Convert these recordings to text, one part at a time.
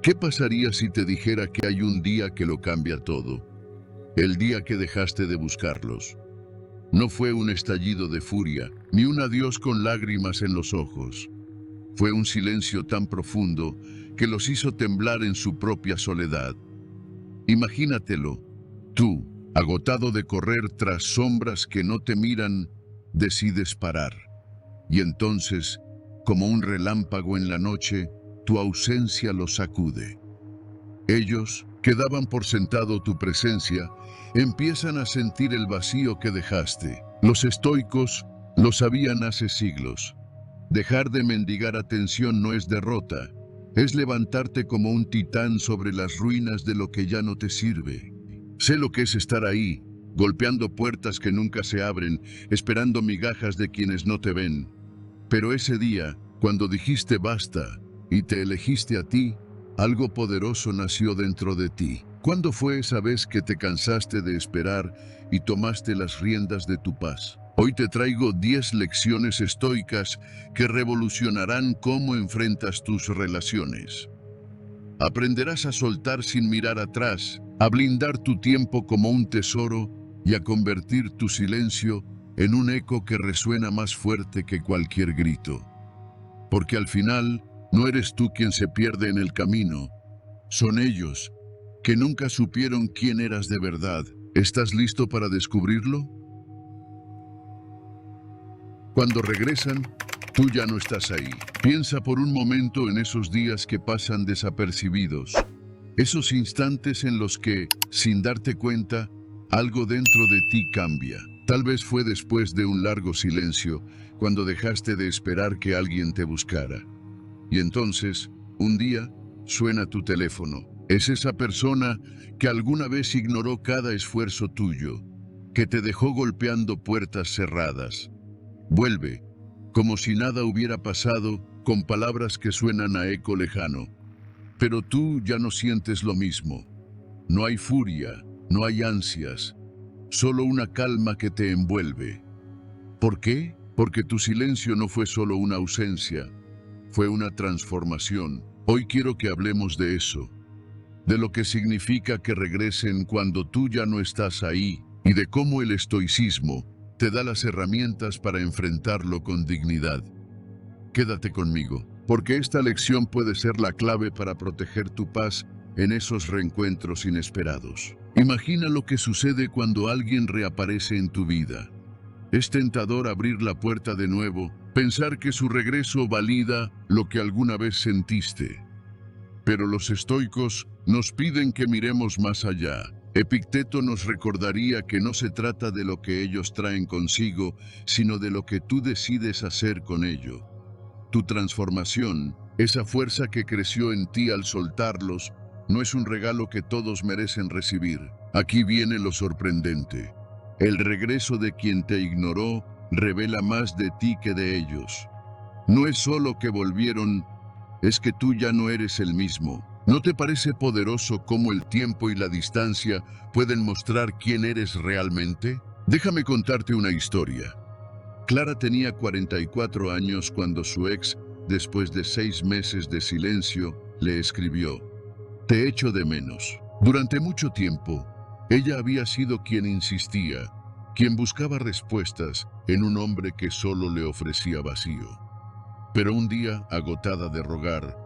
¿Qué pasaría si te dijera que hay un día que lo cambia todo? El día que dejaste de buscarlos. No fue un estallido de furia, ni un adiós con lágrimas en los ojos. Fue un silencio tan profundo que los hizo temblar en su propia soledad. Imagínatelo, tú, agotado de correr tras sombras que no te miran, decides parar. Y entonces, como un relámpago en la noche, tu ausencia los sacude. Ellos, que daban por sentado tu presencia, empiezan a sentir el vacío que dejaste. Los estoicos lo sabían hace siglos. Dejar de mendigar atención no es derrota, es levantarte como un titán sobre las ruinas de lo que ya no te sirve. Sé lo que es estar ahí, golpeando puertas que nunca se abren, esperando migajas de quienes no te ven. Pero ese día, cuando dijiste basta y te elegiste a ti, algo poderoso nació dentro de ti. ¿Cuándo fue esa vez que te cansaste de esperar y tomaste las riendas de tu paz? Hoy te traigo 10 lecciones estoicas que revolucionarán cómo enfrentas tus relaciones. Aprenderás a soltar sin mirar atrás, a blindar tu tiempo como un tesoro y a convertir tu silencio en un eco que resuena más fuerte que cualquier grito. Porque al final, no eres tú quien se pierde en el camino, son ellos, que nunca supieron quién eras de verdad. ¿Estás listo para descubrirlo? Cuando regresan, tú ya no estás ahí. Piensa por un momento en esos días que pasan desapercibidos. Esos instantes en los que, sin darte cuenta, algo dentro de ti cambia. Tal vez fue después de un largo silencio, cuando dejaste de esperar que alguien te buscara. Y entonces, un día, suena tu teléfono. Es esa persona que alguna vez ignoró cada esfuerzo tuyo, que te dejó golpeando puertas cerradas. Vuelve, como si nada hubiera pasado, con palabras que suenan a eco lejano. Pero tú ya no sientes lo mismo. No hay furia, no hay ansias, solo una calma que te envuelve. ¿Por qué? Porque tu silencio no fue solo una ausencia, fue una transformación. Hoy quiero que hablemos de eso, de lo que significa que regresen cuando tú ya no estás ahí y de cómo el estoicismo te da las herramientas para enfrentarlo con dignidad. Quédate conmigo, porque esta lección puede ser la clave para proteger tu paz en esos reencuentros inesperados. Imagina lo que sucede cuando alguien reaparece en tu vida. Es tentador abrir la puerta de nuevo, pensar que su regreso valida lo que alguna vez sentiste. Pero los estoicos nos piden que miremos más allá. Epicteto nos recordaría que no se trata de lo que ellos traen consigo, sino de lo que tú decides hacer con ello. Tu transformación, esa fuerza que creció en ti al soltarlos, no es un regalo que todos merecen recibir. Aquí viene lo sorprendente. El regreso de quien te ignoró revela más de ti que de ellos. No es solo que volvieron, es que tú ya no eres el mismo. ¿No te parece poderoso cómo el tiempo y la distancia pueden mostrar quién eres realmente? Déjame contarte una historia. Clara tenía 44 años cuando su ex, después de 6 meses de silencio, le escribió: "Te echo de menos". Durante mucho tiempo, ella había sido quien insistía, quien buscaba respuestas en un hombre que solo le ofrecía vacío. Pero un día, agotada de rogar,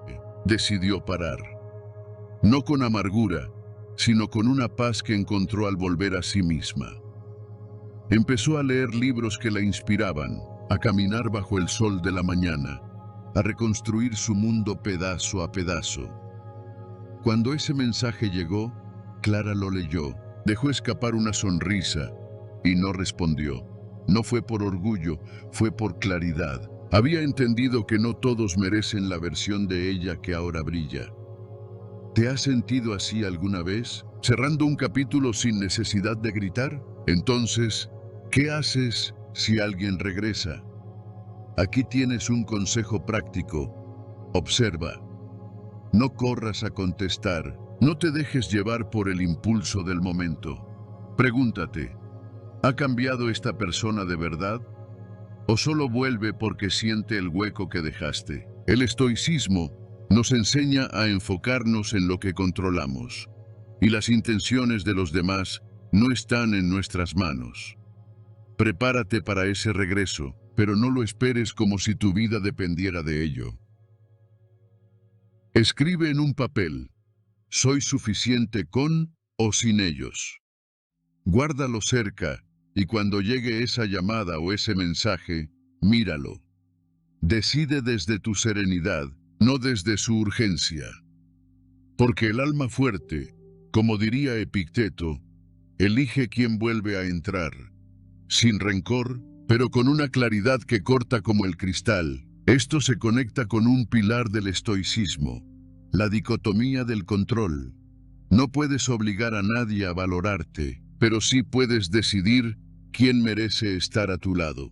decidió parar. No con amargura, sino con una paz que encontró al volver a sí misma. Empezó a leer libros que la inspiraban, a caminar bajo el sol de la mañana, a reconstruir su mundo pedazo a pedazo. Cuando ese mensaje llegó, Clara lo leyó, dejó escapar una sonrisa y no respondió. No fue por orgullo, fue por claridad. Había entendido que no todos merecen la versión de ella que ahora brilla. ¿Te has sentido así alguna vez? ¿Cerrando un capítulo sin necesidad de gritar? Entonces, ¿qué haces si alguien regresa? Aquí tienes un consejo práctico. Observa. No corras a contestar. No te dejes llevar por el impulso del momento. Pregúntate, ¿ha cambiado esta persona de verdad? ¿O solo vuelve porque siente el hueco que dejaste? El estoicismo Nos enseña a enfocarnos en lo que controlamos, y las intenciones de los demás no están en nuestras manos. Prepárate para ese regreso, pero no lo esperes como si tu vida dependiera de ello. Escribe en un papel: soy suficiente con o sin ellos. Guárdalo cerca, y cuando llegue esa llamada o ese mensaje, míralo. Decide desde tu serenidad, no desde su urgencia. Porque el alma fuerte, como diría Epicteto, elige quién vuelve a entrar, sin rencor, pero con una claridad que corta como el cristal. Esto se conecta con un pilar del estoicismo, la dicotomía del control. No puedes obligar a nadie a valorarte, pero sí puedes decidir quién merece estar a tu lado.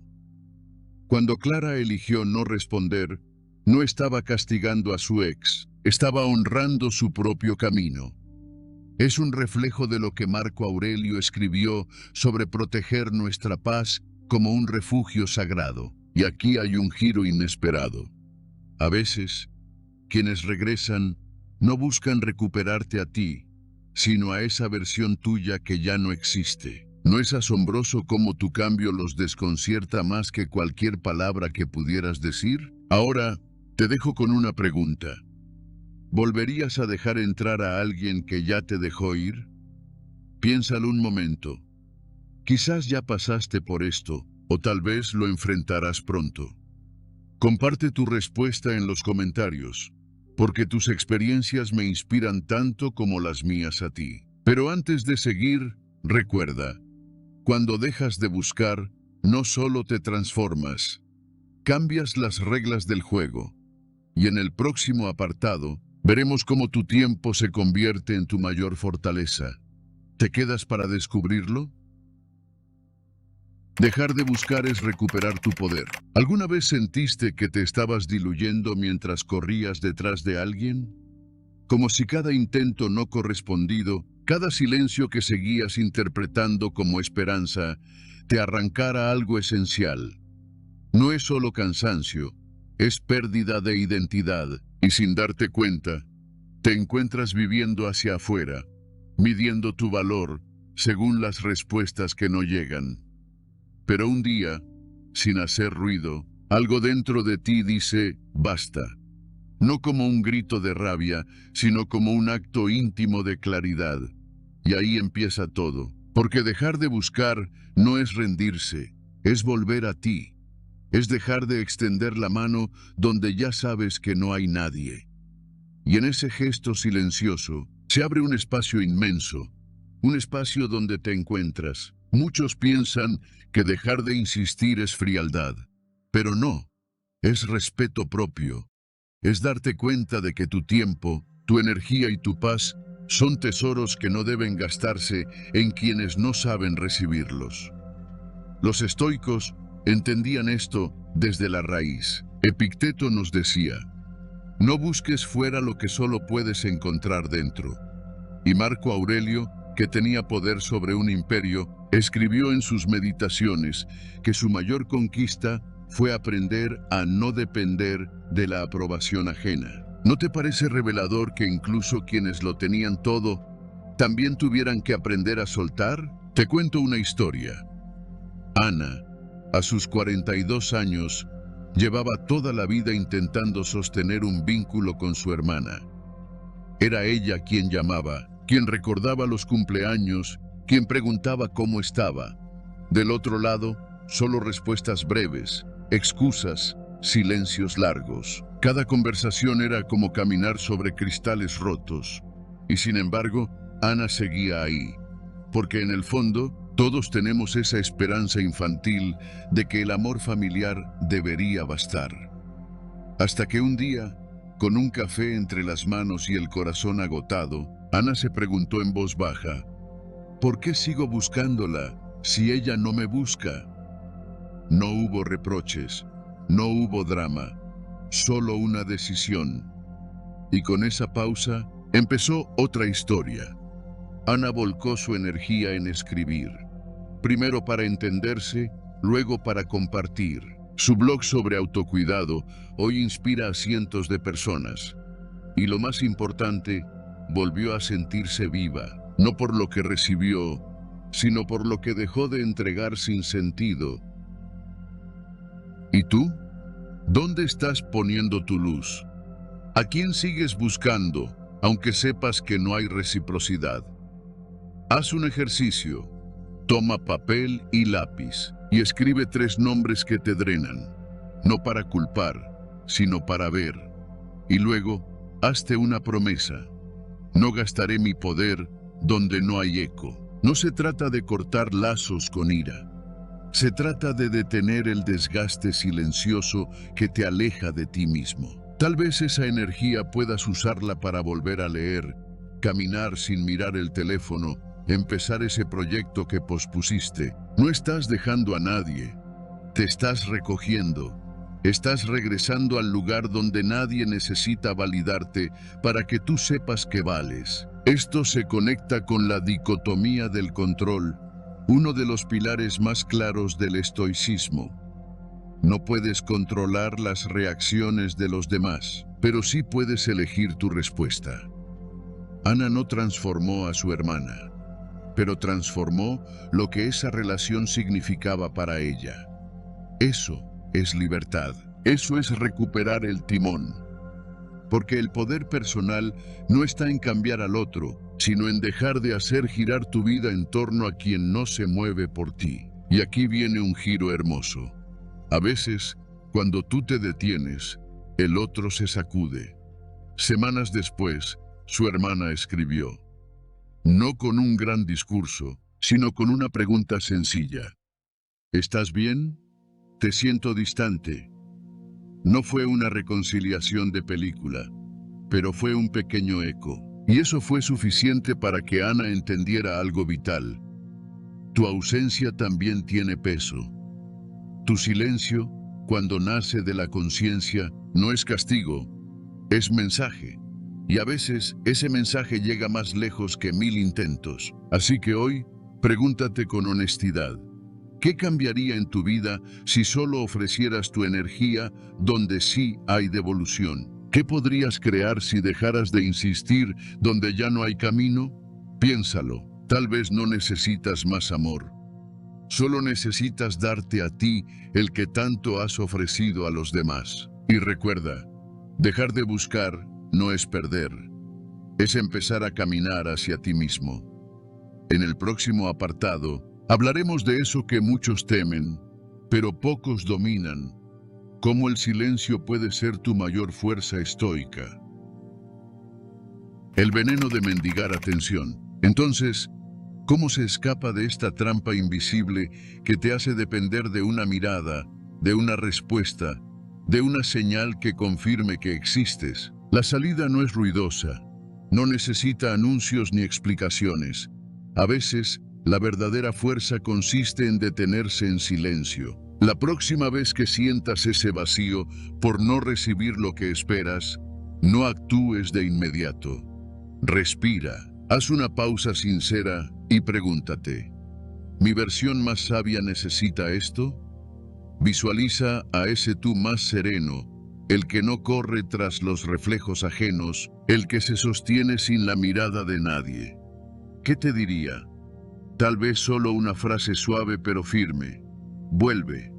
Cuando Clara eligió no responder, no estaba castigando a su ex, estaba honrando su propio camino. Es un reflejo de lo que Marco Aurelio escribió sobre proteger nuestra paz como un refugio sagrado. Y aquí hay un giro inesperado. A veces, quienes regresan no buscan recuperarte a ti, sino a esa versión tuya que ya no existe. ¿No es asombroso cómo tu cambio los desconcierta más que cualquier palabra que pudieras decir? Ahora, te dejo con una pregunta. ¿Volverías a dejar entrar a alguien que ya te dejó ir? Piénsalo un momento. Quizás ya pasaste por esto, o tal vez lo enfrentarás pronto. Comparte tu respuesta en los comentarios, porque tus experiencias me inspiran tanto como las mías a ti. Pero antes de seguir, recuerda, cuando dejas de buscar, no solo te transformas, cambias las reglas del juego. Y en el próximo apartado, veremos cómo tu tiempo se convierte en tu mayor fortaleza. ¿Te quedas para descubrirlo? Dejar de buscar es recuperar tu poder. ¿Alguna vez sentiste que te estabas diluyendo mientras corrías detrás de alguien? Como si cada intento no correspondido, cada silencio que seguías interpretando como esperanza, te arrancara algo esencial. No es solo cansancio, es pérdida de identidad, y sin darte cuenta, te encuentras viviendo hacia afuera, midiendo tu valor según las respuestas que no llegan. Pero un día, sin hacer ruido, algo dentro de ti dice, basta. No como un grito de rabia, sino como un acto íntimo de claridad. Y ahí empieza todo, porque dejar de buscar no es rendirse, es volver a ti. Es dejar de extender la mano donde ya sabes que no hay nadie. Y en ese gesto silencioso, se abre un espacio inmenso, un espacio donde te encuentras. Muchos piensan que dejar de insistir es frialdad, pero no, es respeto propio. Es darte cuenta de que tu tiempo, tu energía y tu paz son tesoros que no deben gastarse en quienes no saben recibirlos. Los estoicos entendían esto desde la raíz. Epicteto nos decía, no busques fuera lo que solo puedes encontrar dentro. Y Marco Aurelio, que tenía poder sobre un imperio, escribió en sus meditaciones que su mayor conquista fue aprender a no depender de la aprobación ajena. ¿No te parece revelador que incluso quienes lo tenían todo también tuvieran que aprender a soltar? Te cuento una historia. Ana, a sus 42 años, llevaba toda la vida intentando sostener un vínculo con su hermana. Era ella quien llamaba, quien recordaba los cumpleaños, quien preguntaba cómo estaba. Del otro lado, solo respuestas breves, excusas, silencios largos. Cada conversación era como caminar sobre cristales rotos. Y sin embargo, Ana seguía ahí, porque en el fondo, todos tenemos esa esperanza infantil de que el amor familiar debería bastar. Hasta que un día, con un café entre las manos y el corazón agotado, Ana se preguntó en voz baja, ¿por qué sigo buscándola si ella no me busca? No hubo reproches, no hubo drama, solo una decisión. Y con esa pausa, empezó otra historia. Ana volcó su energía en escribir. Primero para entenderse, luego para compartir. Su blog sobre autocuidado hoy inspira a cientos de personas. Y lo más importante, volvió a sentirse viva, no por lo que recibió, sino por lo que dejó de entregar sin sentido. ¿Y tú? ¿Dónde estás poniendo tu luz? ¿A quién sigues buscando, aunque sepas que no hay reciprocidad? Haz un ejercicio. Toma papel y lápiz y escribe 3 nombres que te drenan, no para culpar, sino para ver. Y luego, hazte una promesa. No gastaré mi poder donde no hay eco. No se trata de cortar lazos con ira. Se trata de detener el desgaste silencioso que te aleja de ti mismo. Tal vez esa energía puedas usarla para volver a leer, caminar sin mirar el teléfono, empezar ese proyecto que pospusiste. No estás dejando a nadie, te estás recogiendo. Estás regresando al lugar donde nadie necesita validarte para que tú sepas que vales. Esto se conecta con la dicotomía del control, uno de los pilares más claros del estoicismo. No puedes controlar las reacciones de los demás, pero sí puedes elegir tu respuesta. Ana no transformó a su hermana, pero transformó lo que esa relación significaba para ella. Eso es libertad. Eso es recuperar el timón. Porque el poder personal no está en cambiar al otro, sino en dejar de hacer girar tu vida en torno a quien no se mueve por ti. Y aquí viene un giro hermoso. A veces, cuando tú te detienes, el otro se sacude. Semanas después, su hermana escribió, no con un gran discurso, sino con una pregunta sencilla. ¿Estás bien? Te siento distante. No fue una reconciliación de película, pero fue un pequeño eco. Y eso fue suficiente para que Ana entendiera algo vital. Tu ausencia también tiene peso. Tu silencio, cuando nace de la conciencia, no es castigo, es mensaje. Y a veces ese mensaje llega más lejos que 1000 intentos. Así que hoy, pregúntate con honestidad. ¿Qué cambiaría en tu vida si solo ofrecieras tu energía donde sí hay devolución? ¿Qué podrías crear si dejaras de insistir donde ya no hay camino? Piénsalo, tal vez no necesitas más amor. Solo necesitas darte a ti el que tanto has ofrecido a los demás. Y recuerda, dejar de buscar no es perder, es empezar a caminar hacia ti mismo. En el próximo apartado, hablaremos de eso que muchos temen, pero pocos dominan, cómo el silencio puede ser tu mayor fuerza estoica. El veneno de mendigar atención. Entonces, ¿cómo se escapa de esta trampa invisible que te hace depender de una mirada, de una respuesta, de una señal que confirme que existes? La salida no es ruidosa, no necesita anuncios ni explicaciones. A veces, la verdadera fuerza consiste en detenerse en silencio. La próxima vez que sientas ese vacío por no recibir lo que esperas, no actúes de inmediato. Respira, haz una pausa sincera y pregúntate, ¿mi versión más sabia necesita esto? Visualiza a ese tú más sereno, el que no corre tras los reflejos ajenos, el que se sostiene sin la mirada de nadie. ¿Qué te diría? Tal vez solo una frase suave pero firme. Vuelve,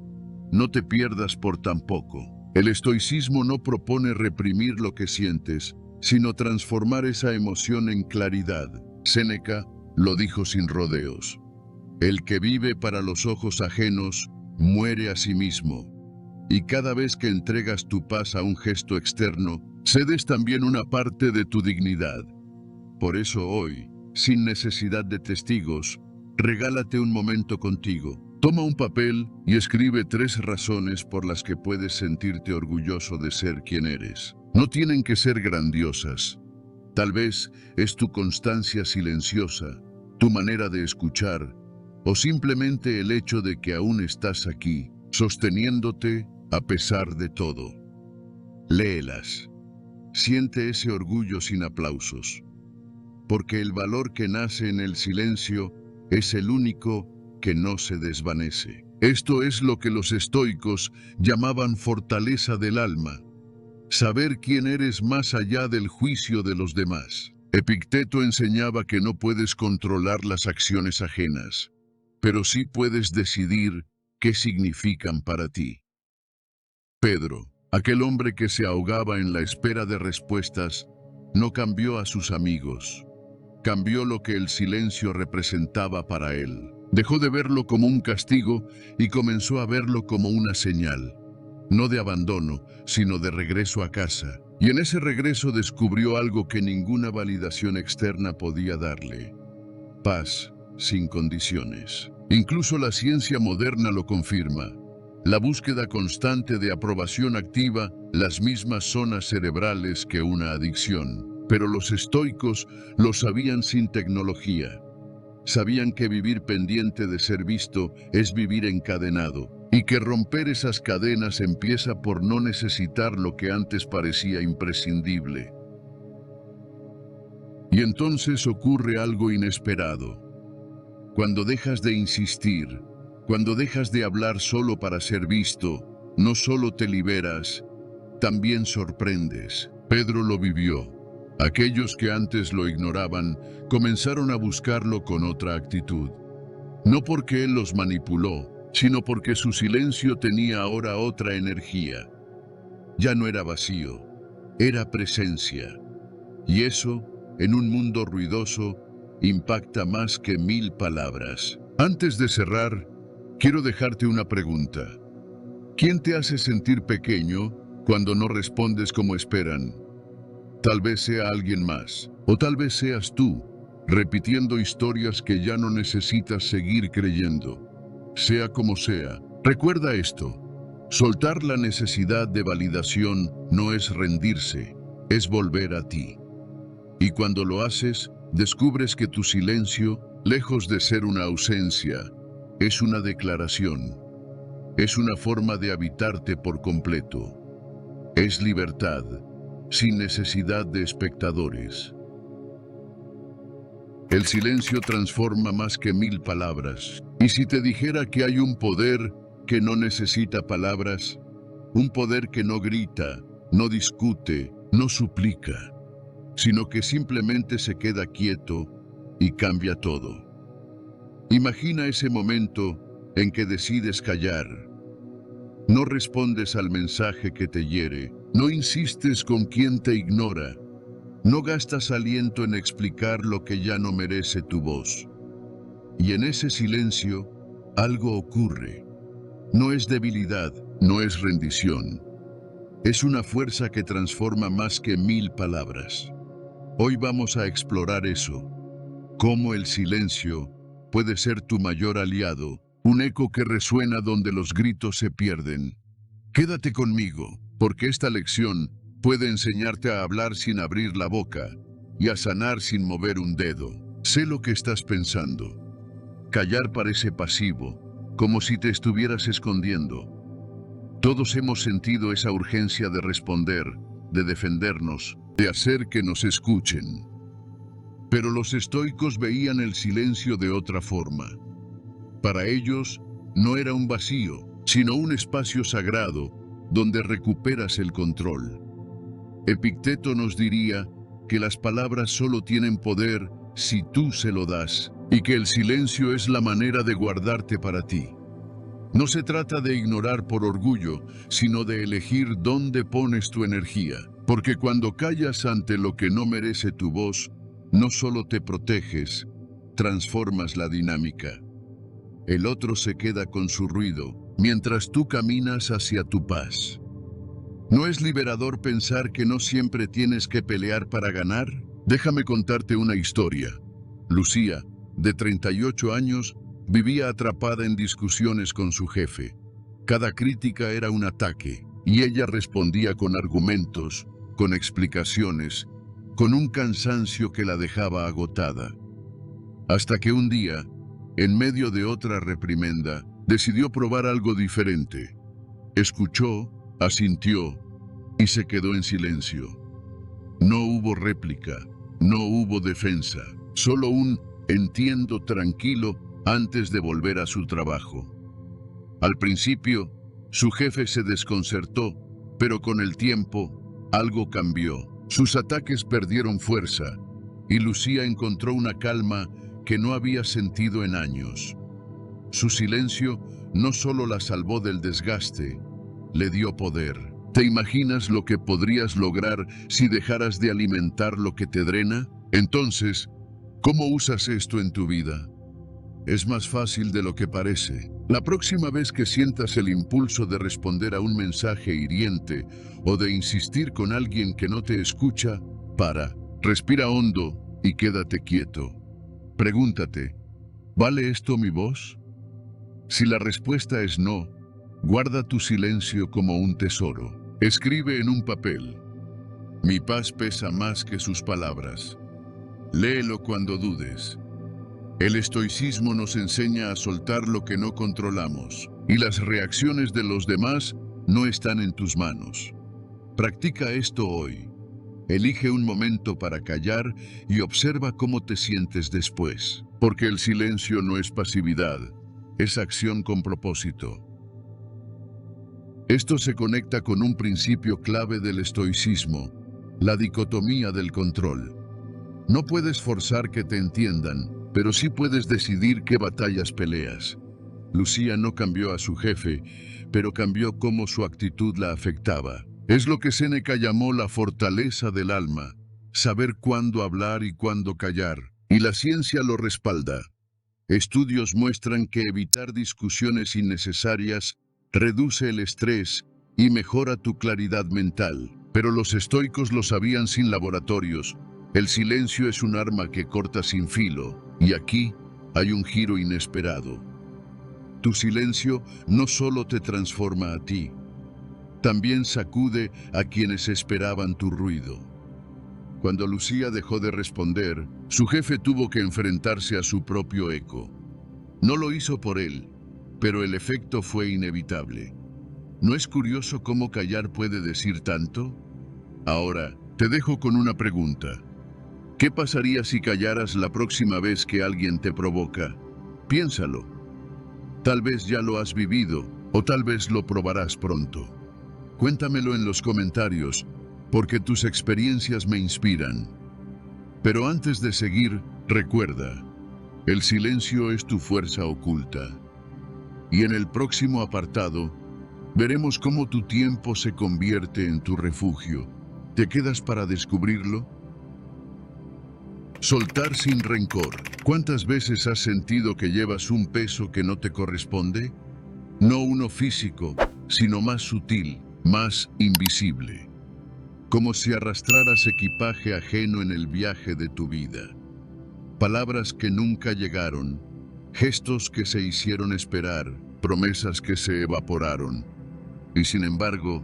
no te pierdas por tan poco. El estoicismo no propone reprimir lo que sientes, sino transformar esa emoción en claridad. Séneca lo dijo sin rodeos. El que vive para los ojos ajenos, muere a sí mismo. Y cada vez que entregas tu paz a un gesto externo, cedes también una parte de tu dignidad. Por eso hoy, sin necesidad de testigos, regálate un momento contigo. Toma un papel y escribe 3 razones por las que puedes sentirte orgulloso de ser quien eres. No tienen que ser grandiosas. Tal vez es tu constancia silenciosa, tu manera de escuchar, o simplemente el hecho de que aún estás aquí, sosteniéndote a pesar de todo. Léelas. Siente ese orgullo sin aplausos. Porque el valor que nace en el silencio es el único que no se desvanece. Esto es lo que los estoicos llamaban fortaleza del alma. saber quién eres más allá del juicio de los demás. Epicteto enseñaba que no puedes controlar las acciones ajenas, pero sí puedes decidir qué significan para ti. Pedro, aquel hombre que se ahogaba en la espera de respuestas, no cambió a sus amigos. Cambió lo que el silencio representaba para él. Dejó de verlo como un castigo y comenzó a verlo como una señal, no de abandono, sino de regreso a casa. Y en ese regreso descubrió algo que ninguna validación externa podía darle: paz sin condiciones. Incluso la ciencia moderna lo confirma. La búsqueda constante de aprobación activa las mismas zonas cerebrales que una adicción. Pero los estoicos lo sabían sin tecnología. Sabían que vivir pendiente de ser visto es vivir encadenado, y que romper esas cadenas empieza por no necesitar lo que antes parecía imprescindible. Y entonces ocurre algo inesperado. Cuando dejas de insistir, cuando dejas de hablar solo para ser visto, no solo te liberas, también sorprendes. Pedro lo vivió. Aquellos que antes lo ignoraban comenzaron a buscarlo con otra actitud. No porque él los manipuló, sino porque su silencio tenía ahora otra energía. Ya no era vacío, era presencia. Y eso, en un mundo ruidoso, impacta más que 1000 palabras. Antes de cerrar, quiero dejarte una pregunta. ¿Quién te hace sentir pequeño cuando no respondes como esperan? Tal vez sea alguien más, o tal vez seas tú, repitiendo historias que ya no necesitas seguir creyendo. Sea como sea, recuerda esto: soltar la necesidad de validación no es rendirse, es volver a ti. Y cuando lo haces, descubres que tu silencio, lejos de ser una ausencia, es una declaración. Es una forma de habitarte por completo. Es libertad, sin necesidad de espectadores. El silencio transforma más que 1000 palabras. Y si te dijera que hay un poder que no necesita palabras, un poder que no grita, no discute, no suplica, sino que simplemente se queda quieto y cambia todo. Imagina ese momento en que decides callar. No respondes al mensaje que te hiere, no insistes con quien te ignora, no gastas aliento en explicar lo que ya no merece tu voz. Y en ese silencio, algo ocurre. No es debilidad, no es rendición. Es una fuerza que transforma más que 1000 palabras. Hoy vamos a explorar eso. Cómo el silencio puede ser tu mayor aliado, un eco que resuena donde los gritos se pierden. Quédate conmigo, porque esta lección puede enseñarte a hablar sin abrir la boca y a sanar sin mover un dedo. Sé lo que estás pensando. Callar parece pasivo, como si te estuvieras escondiendo. Todos hemos sentido esa urgencia de responder, de defendernos, de hacer que nos escuchen. Pero los estoicos veían el silencio de otra forma. Para ellos, no era un vacío, sino un espacio sagrado donde recuperas el control. Epicteto nos diría que las palabras solo tienen poder si tú se lo das, y que el silencio es la manera de guardarte para ti. No se trata de ignorar por orgullo, sino de elegir dónde pones tu energía, porque cuando callas ante lo que no merece tu voz, no solo te proteges, transformas la dinámica. El otro se queda con su ruido, mientras tú caminas hacia tu paz. ¿No es liberador pensar que no siempre tienes que pelear para ganar? Déjame contarte una historia. Lucía, de 38 años, vivía atrapada en discusiones con su jefe. Cada crítica era un ataque, y ella respondía con argumentos, con explicaciones, con un cansancio que la dejaba agotada. Hasta que un día, en medio de otra reprimenda, decidió probar algo diferente. Escuchó, asintió y se quedó en silencio. No hubo réplica, no hubo defensa, solo un entiendo tranquilo antes de volver a su trabajo. Al principio, su jefe se desconcertó, pero con el tiempo, algo cambió. Sus ataques perdieron fuerza y Lucía encontró una calma que no había sentido en años. Su silencio no solo la salvó del desgaste, le dio poder. ¿Te imaginas lo que podrías lograr si dejaras de alimentar lo que te drena? Entonces, ¿cómo usas esto en tu vida? Es más fácil de lo que parece. La próxima vez que sientas el impulso de responder a un mensaje hiriente o de insistir con alguien que no te escucha, para, respira hondo y quédate quieto. Pregúntate, ¿vale esto mi voz? Si la respuesta es no, guarda tu silencio como un tesoro. Escribe en un papel. Mi paz pesa más que sus palabras. Léelo cuando dudes. El estoicismo nos enseña a soltar lo que no controlamos, y las reacciones de los demás no están en tus manos. Practica esto hoy. Elige un momento para callar y observa cómo te sientes después, porque el silencio no es pasividad, es acción con propósito. Esto se conecta con un principio clave del estoicismo, la dicotomía del control. No puedes forzar que te entiendan, pero sí puedes decidir qué batallas peleas. Lucía no cambió a su jefe, pero cambió cómo su actitud la afectaba. Es lo que Séneca llamó la fortaleza del alma, saber cuándo hablar y cuándo callar, y la ciencia lo respalda. Estudios muestran que evitar discusiones innecesarias reduce el estrés y mejora tu claridad mental. Pero los estoicos lo sabían sin laboratorios. El silencio es un arma que corta sin filo, y aquí hay un giro inesperado. Tu silencio no solo te transforma a ti, también sacude a quienes esperaban tu ruido. Cuando Lucía dejó de responder, su jefe tuvo que enfrentarse a su propio eco. No lo hizo por él, pero el efecto fue inevitable. ¿No es curioso cómo callar puede decir tanto? Ahora, te dejo con una pregunta. ¿Qué pasaría si callaras la próxima vez que alguien te provoca? Piénsalo. Tal vez ya lo has vivido, o tal vez lo probarás pronto. Cuéntamelo en los comentarios, porque tus experiencias me inspiran. Pero antes de seguir, recuerda, el silencio es tu fuerza oculta. Y en el próximo apartado, veremos cómo tu tiempo se convierte en tu refugio. ¿Te quedas para descubrirlo? Soltar sin rencor. ¿Cuántas veces has sentido que llevas un peso que no te corresponde? No uno físico, sino más sutil, más invisible. Como si arrastraras equipaje ajeno en el viaje de tu vida. Palabras que nunca llegaron, gestos que se hicieron esperar, promesas que se evaporaron. Y sin embargo,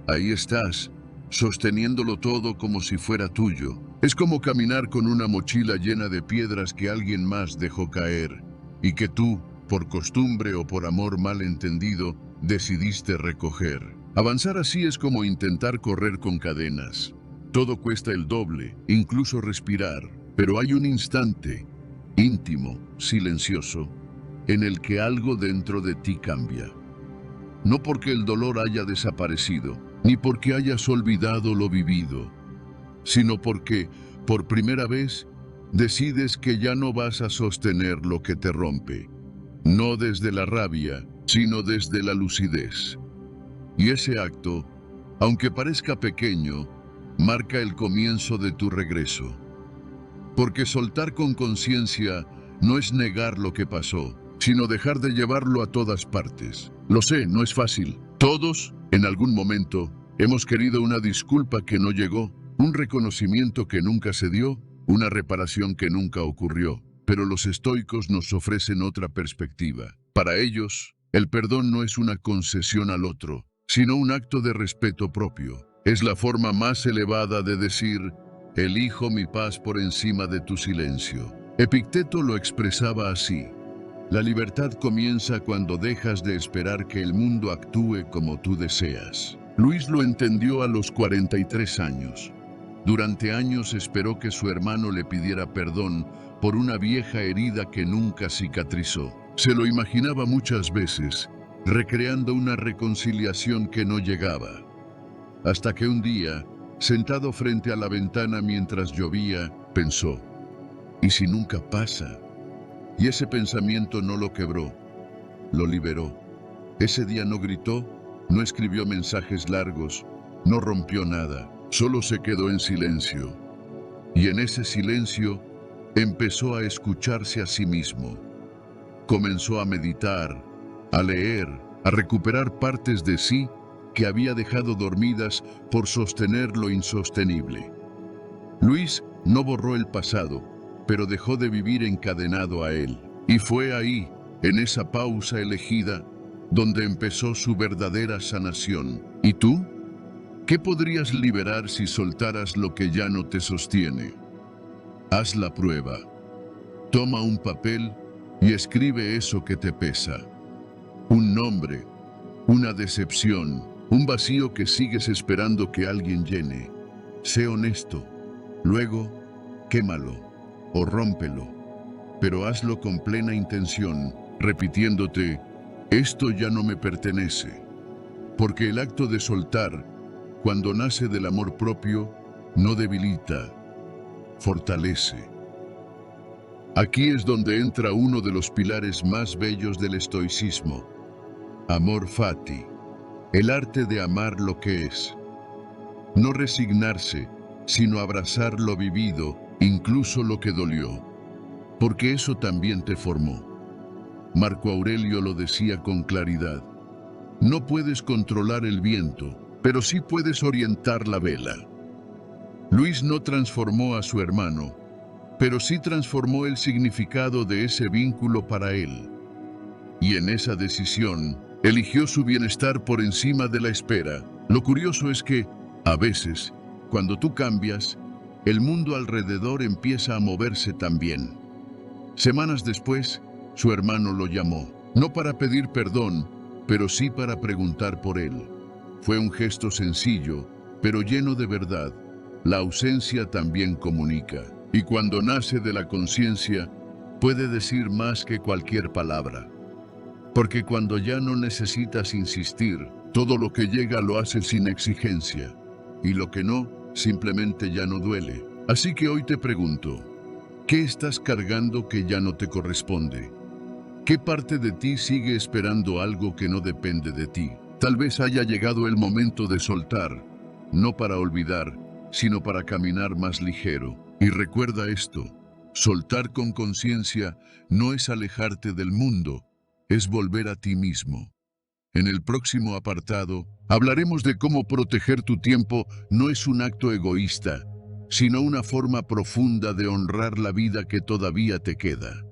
ahí estás, sosteniéndolo todo como si fuera tuyo. Es como caminar con una mochila llena de piedras que alguien más dejó caer y que tú, por costumbre o por amor mal entendido, decidiste recoger. Avanzar así es como intentar correr con cadenas. Todo cuesta el doble, incluso respirar, pero hay un instante, íntimo, silencioso, en el que algo dentro de ti cambia. No porque el dolor haya desaparecido, ni porque hayas olvidado lo vivido, sino porque, por primera vez, decides que ya no vas a sostener lo que te rompe. No desde la rabia, sino desde la lucidez. Y ese acto, aunque parezca pequeño, marca el comienzo de tu regreso. Porque soltar con conciencia no es negar lo que pasó, sino dejar de llevarlo a todas partes. Lo sé, no es fácil. Todos, en algún momento, hemos querido una disculpa que no llegó, un reconocimiento que nunca se dio, una reparación que nunca ocurrió. Pero los estoicos nos ofrecen otra perspectiva. Para ellos, el perdón no es una concesión al otro, sino un acto de respeto propio. Es la forma más elevada de decir, elijo mi paz por encima de tu silencio. Epicteto lo expresaba así. La libertad comienza cuando dejas de esperar que el mundo actúe como tú deseas. Luis lo entendió a los 43 años. Durante años esperó que su hermano le pidiera perdón por una vieja herida que nunca cicatrizó. Se lo imaginaba muchas veces, recreando una reconciliación que no llegaba. Hasta que un día Sentado frente a la ventana mientras llovía, pensó, ¿y si nunca pasa? Y ese pensamiento no lo quebró, lo liberó. Ese día no gritó, no escribió mensajes largos, no rompió nada, solo se quedó en silencio. Y en ese silencio empezó a escucharse a sí mismo. Comenzó a meditar, a leer, a recuperar partes de sí que había dejado dormidas por sostener lo insostenible. Luis no borró el pasado, pero dejó de vivir encadenado a él. Y fue ahí, en esa pausa elegida, donde empezó su verdadera sanación. ¿Y tú? ¿Qué podrías liberar si soltaras lo que ya no te sostiene? Haz la prueba. Toma un papel y escribe eso que te pesa. Un nombre, una decepción, un vacío que sigues esperando que alguien llene. Sé honesto. Luego, quémalo o rómpelo. Pero hazlo con plena intención, repitiéndote, esto ya no me pertenece. Porque el acto de soltar, cuando nace del amor propio, no debilita, fortalece. Aquí es donde entra uno de los pilares más bellos del estoicismo, amor fati, el arte de amar lo que es. No resignarse, sino abrazar lo vivido, incluso lo que dolió, porque eso también te formó. Marco Aurelio lo decía con claridad, no puedes controlar el viento, pero sí puedes orientar la vela. Luis no transformó a su hermano, pero sí transformó el significado de ese vínculo para él. Y en esa decisión, eligió su bienestar por encima de la espera. Lo curioso es que, a veces, cuando tú cambias, el mundo alrededor empieza a moverse también. Semanas después, su hermano lo llamó, no para pedir perdón, pero sí para preguntar por él. Fue un gesto sencillo, pero lleno de verdad. La ausencia también comunica. Y cuando nace de la conciencia, puede decir más que cualquier palabra. Porque cuando ya no necesitas insistir, todo lo que llega lo haces sin exigencia. Y lo que no, simplemente ya no duele. Así que hoy te pregunto, ¿qué estás cargando que ya no te corresponde? ¿Qué parte de ti sigue esperando algo que no depende de ti? Tal vez haya llegado el momento de soltar, no para olvidar, sino para caminar más ligero. Y recuerda esto, soltar con conciencia no es alejarte del mundo, es volver a ti mismo. En el próximo apartado, hablaremos de cómo proteger tu tiempo no es un acto egoísta, sino una forma profunda de honrar la vida que todavía te queda.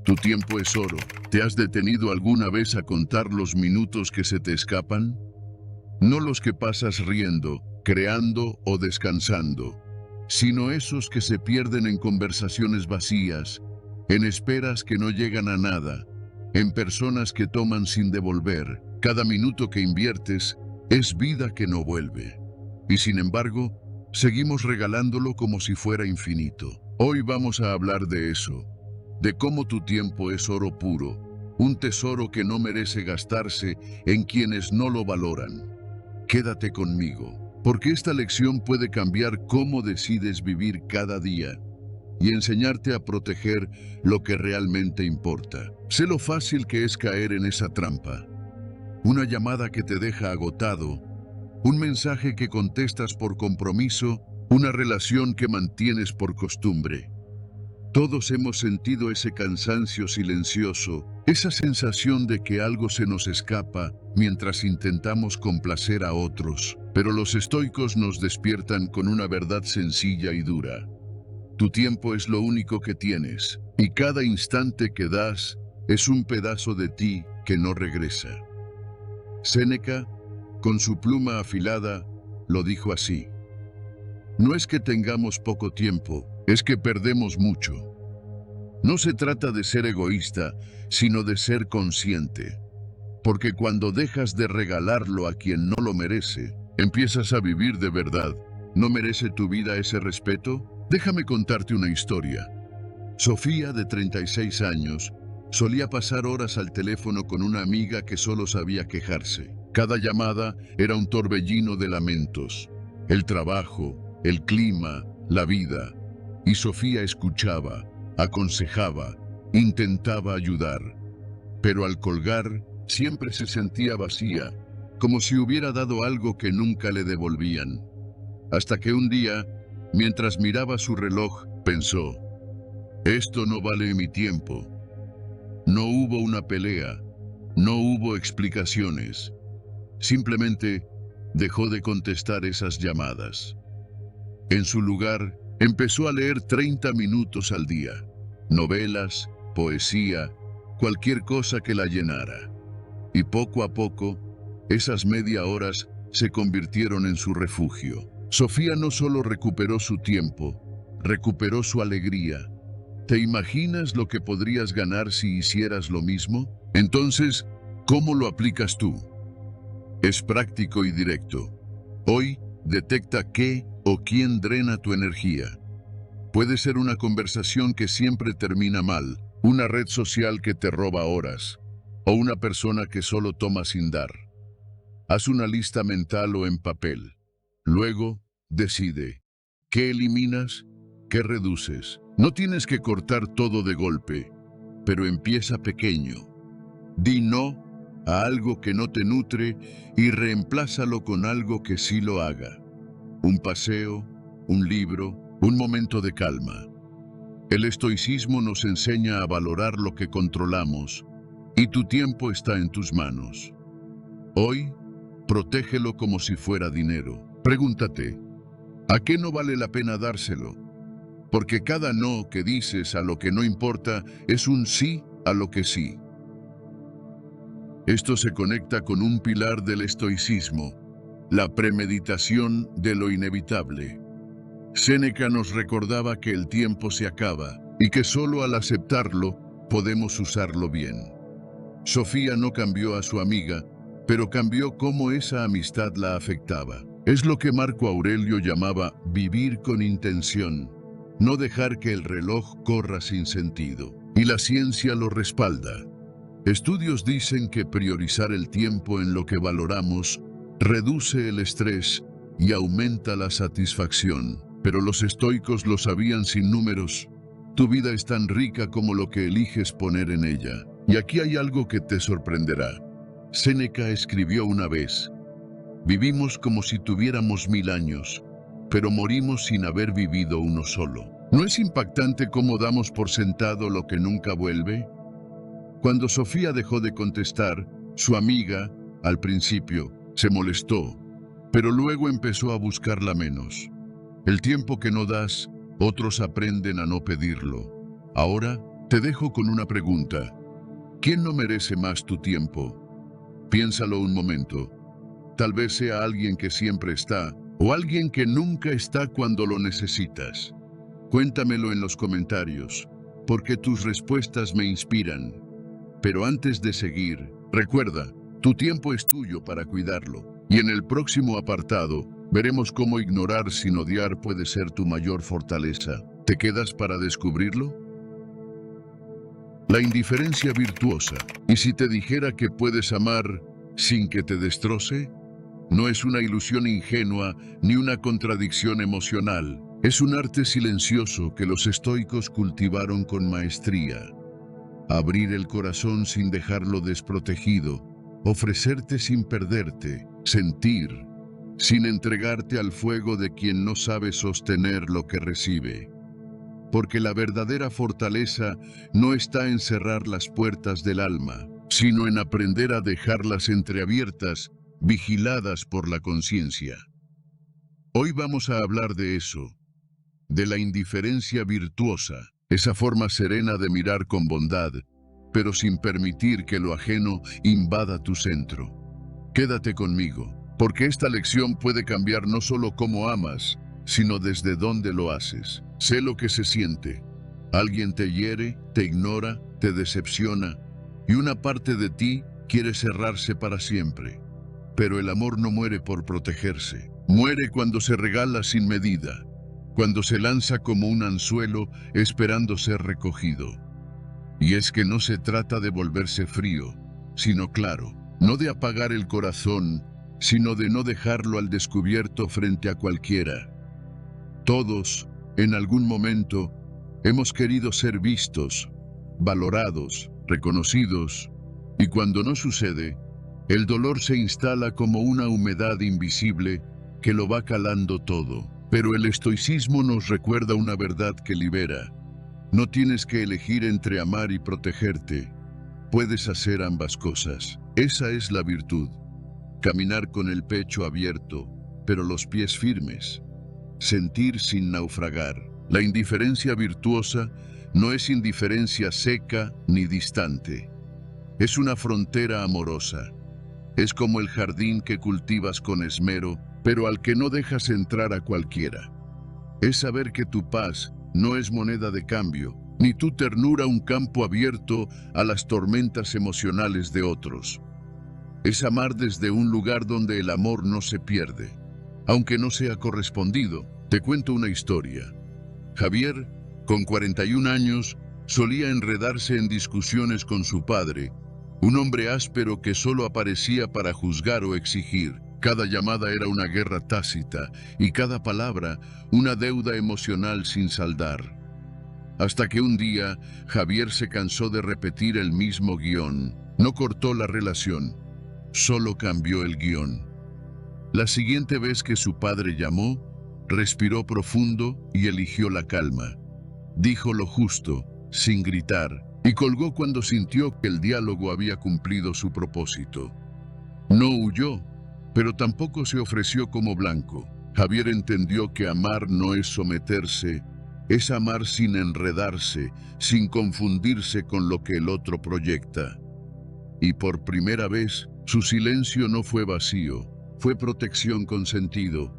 Tu tiempo es oro. ¿Te has detenido alguna vez a contar los minutos que se te escapan? No los que pasas riendo, creando o descansando, sino esos que se pierden en conversaciones vacías, en esperas que no llegan a nada, en personas que toman sin devolver. Cada minuto que inviertes es vida que no vuelve. Y sin embargo, seguimos regalándolo como si fuera infinito. Hoy vamos a hablar de eso, de cómo tu tiempo es oro puro, un tesoro que no merece gastarse en quienes no lo valoran. Quédate conmigo, porque esta lección puede cambiar cómo decides vivir cada día y enseñarte a proteger lo que realmente importa. Sé lo fácil que es caer en esa trampa. Una llamada que te deja agotado, un mensaje que contestas por compromiso, una relación que mantienes por costumbre. Todos hemos sentido ese cansancio silencioso, esa sensación de que algo se nos escapa mientras intentamos complacer a otros. Pero los estoicos nos despiertan con una verdad sencilla y dura. Tu tiempo es lo único que tienes, y cada instante que das es un pedazo de ti que no regresa. Séneca, con su pluma afilada, lo dijo así. No es que tengamos poco tiempo, es que perdemos mucho. No se trata de ser egoísta, sino de ser consciente. Porque cuando dejas de regalarlo a quien no lo merece, empiezas a vivir de verdad. ¿No merece tu vida ese respeto? Déjame contarte una historia. Sofía, de 36 años, solía pasar horas al teléfono con una amiga que solo sabía quejarse. Cada llamada era un torbellino de lamentos. El trabajo, el clima, la vida. Y Sofía escuchaba, aconsejaba, intentaba ayudar. Pero al colgar, siempre se sentía vacía, como si hubiera dado algo que nunca le devolvían. Hasta que un día, mientras miraba su reloj, pensó: esto no vale mi tiempo. No hubo una pelea, no hubo explicaciones. Simplemente dejó de contestar esas llamadas. En su lugar, empezó a leer 30 minutos al día. Novelas, poesía, cualquier cosa que la llenara. Y poco a poco, esas media horas se convirtieron en su refugio. Sofía no solo recuperó su tiempo, recuperó su alegría. ¿Te imaginas lo que podrías ganar si hicieras lo mismo? Entonces, ¿cómo lo aplicas tú? Es práctico y directo. Hoy, detecta qué o quién drena tu energía. Puede ser una conversación que siempre termina mal, una red social que te roba horas, o una persona que solo toma sin dar. Haz una lista mental o en papel. Luego, decide. ¿Qué eliminas? ¿Qué reduces? No tienes que cortar todo de golpe, pero empieza pequeño. Di no a algo que no te nutre y reemplázalo con algo que sí lo haga. Un paseo, un libro, un momento de calma. El estoicismo nos enseña a valorar lo que controlamos, y tu tiempo está en tus manos. Hoy, protégelo como si fuera dinero. Pregúntate, ¿a qué no vale la pena dárselo? Porque cada no que dices a lo que no importa es un sí a lo que sí. Esto se conecta con un pilar del estoicismo, la premeditación de lo inevitable. Séneca nos recordaba que el tiempo se acaba y que solo al aceptarlo podemos usarlo bien. Sofía no cambió a su amiga, pero cambió cómo esa amistad la afectaba. Es lo que Marco Aurelio llamaba vivir con intención, no dejar que el reloj corra sin sentido. Y la ciencia lo respalda. Estudios dicen que priorizar el tiempo en lo que valoramos reduce el estrés y aumenta la satisfacción. Pero los estoicos lo sabían sin números. Tu vida es tan rica como lo que eliges poner en ella. Y aquí hay algo que te sorprenderá. Séneca escribió una vez: vivimos como si tuviéramos 1000 años, pero morimos sin haber vivido uno solo. ¿No es impactante cómo damos por sentado lo que nunca vuelve? Cuando Sofía dejó de contestar, su amiga, al principio, se molestó, pero luego empezó a buscarla menos. El tiempo que no das, otros aprenden a no pedirlo. Ahora, te dejo con una pregunta. ¿Quién no merece más tu tiempo? Piénsalo un momento. Tal vez sea alguien que siempre está, o alguien que nunca está cuando lo necesitas. Cuéntamelo en los comentarios, porque tus respuestas me inspiran. Pero antes de seguir, recuerda, tu tiempo es tuyo para cuidarlo. Y en el próximo apartado, veremos cómo ignorar sin odiar puede ser tu mayor fortaleza. ¿Te quedas para descubrirlo? La indiferencia virtuosa. ¿Y si te dijera que puedes amar sin que te destroce? No es una ilusión ingenua ni una contradicción emocional. Es un arte silencioso que los estoicos cultivaron con maestría. Abrir el corazón sin dejarlo desprotegido, ofrecerte sin perderte, sentir, sin entregarte al fuego de quien no sabe sostener lo que recibe. Porque la verdadera fortaleza no está en cerrar las puertas del alma, sino en aprender a dejarlas entreabiertas, vigiladas por la conciencia. Hoy vamos a hablar de eso, de la indiferencia virtuosa, esa forma serena de mirar con bondad, pero sin permitir que lo ajeno invada tu centro. Quédate conmigo, porque esta lección puede cambiar no solo cómo amas, sino desde dónde lo haces. Sé lo que se siente. Alguien te hiere, te ignora, te decepciona, y una parte de ti quiere cerrarse para siempre. Pero el amor no muere por protegerse. Muere cuando se regala sin medida, cuando se lanza como un anzuelo esperando ser recogido. Y es que no se trata de volverse frío, sino claro. no de apagar el corazón, sino de no dejarlo al descubierto frente a cualquiera. Todos, en algún momento, hemos querido ser vistos, valorados, reconocidos, y cuando no sucede, el dolor se instala como una humedad invisible que lo va calando todo. Pero el estoicismo nos recuerda una verdad que libera. No tienes que elegir entre amar y protegerte. Puedes hacer ambas cosas. Esa es la virtud. Caminar con el pecho abierto, pero los pies firmes. Sentir sin naufragar. La indiferencia virtuosa no es indiferencia seca ni distante. Es una frontera amorosa. Es como el jardín que cultivas con esmero, pero al que no dejas entrar a cualquiera. Es saber que tu paz no es moneda de cambio, ni tu ternura un campo abierto a las tormentas emocionales de otros. Es amar desde un lugar donde el amor no se pierde, aunque no sea correspondido. Te cuento una historia. Javier, con 41 años, solía enredarse en discusiones con su padre, un hombre áspero que solo aparecía para juzgar o exigir. Cada llamada era una guerra tácita y cada palabra una deuda emocional sin saldar. Hasta que un día Javier se cansó de repetir el mismo guión. No cortó la relación, solo cambió el guión. La siguiente vez que su padre llamó, respiró profundo y eligió la calma. Dijo lo justo, sin gritar, y colgó cuando sintió que el diálogo había cumplido su propósito. No huyó, pero tampoco se ofreció como blanco. Javier entendió que amar no es someterse, es amar sin enredarse, sin confundirse con lo que el otro proyecta. Y por primera vez, su silencio no fue vacío, fue protección con sentido.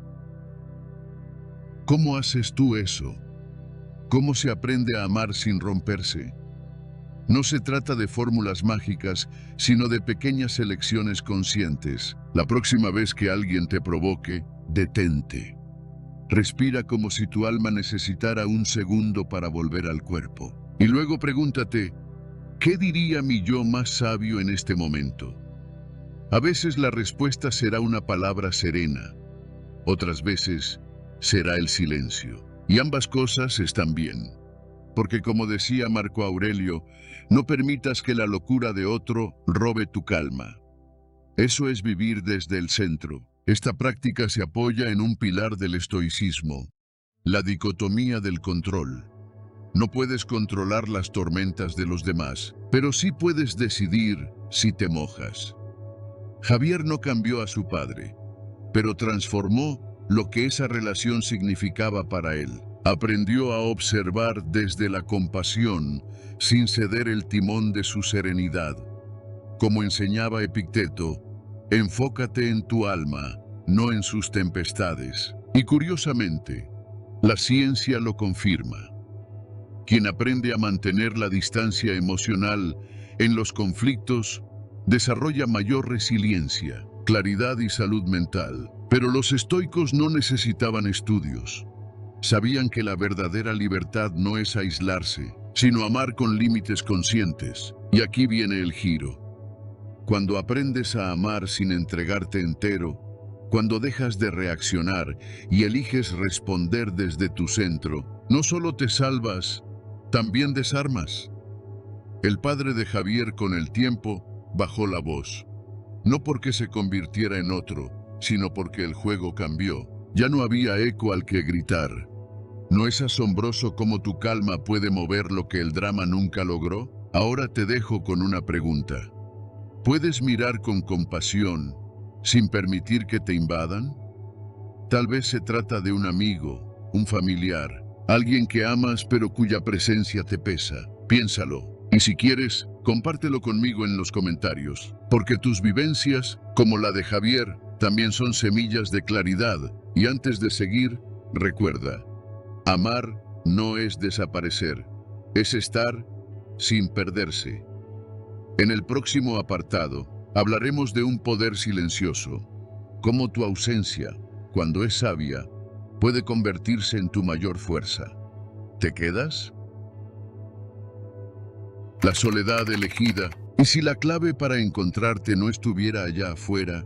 ¿Cómo haces tú eso? ¿Cómo se aprende a amar sin romperse? No se trata de fórmulas mágicas, sino de pequeñas elecciones conscientes. La próxima vez que alguien te provoque, detente. Respira como si tu alma necesitara un segundo para volver al cuerpo. Y luego pregúntate, ¿qué diría mi yo más sabio en este momento? A veces la respuesta será una palabra serena. Otras veces será el silencio. Y ambas cosas están bien. Porque como decía Marco Aurelio, no permitas que la locura de otro robe tu calma. Eso es vivir desde el centro. Esta práctica se apoya en un pilar del estoicismo, la dicotomía del control. No puedes controlar las tormentas de los demás, pero sí puedes decidir si te mojas. Javier no cambió a su padre, pero transformó lo que esa relación significaba para él. Aprendió a observar desde la compasión, sin ceder el timón de su serenidad. Como enseñaba Epicteto, enfócate en tu alma, no en sus tempestades. Y curiosamente, la ciencia lo confirma. Quien aprende a mantener la distancia emocional en los conflictos, desarrolla mayor resiliencia, claridad y salud mental. Pero los estoicos no necesitaban estudios. Sabían que la verdadera libertad no es aislarse, sino amar con límites conscientes. Y aquí viene el giro. Cuando aprendes a amar sin entregarte entero, cuando dejas de reaccionar y eliges responder desde tu centro, no solo te salvas, también desarmas. El padre de Javier con el tiempo bajó la voz, no porque se convirtiera en otro, sino porque el juego cambió. Ya no había eco al que gritar. ¿No es asombroso cómo tu calma puede mover lo que el drama nunca logró? Ahora te dejo con una pregunta. ¿Puedes mirar con compasión sin permitir que te invadan? Tal vez se trata de un amigo, un familiar, alguien que amas pero cuya presencia te pesa. Piénsalo. Y si quieres, compártelo conmigo en los comentarios, porque tus vivencias, como la de Javier, también son semillas de claridad. Y antes de seguir, recuerda, amar no es desaparecer, es estar sin perderse. En el próximo apartado, hablaremos de un poder silencioso, cómo tu ausencia, cuando es sabia, puede convertirse en tu mayor fuerza. ¿Te quedas? La soledad elegida ¿Y si la clave para encontrarte no estuviera allá afuera,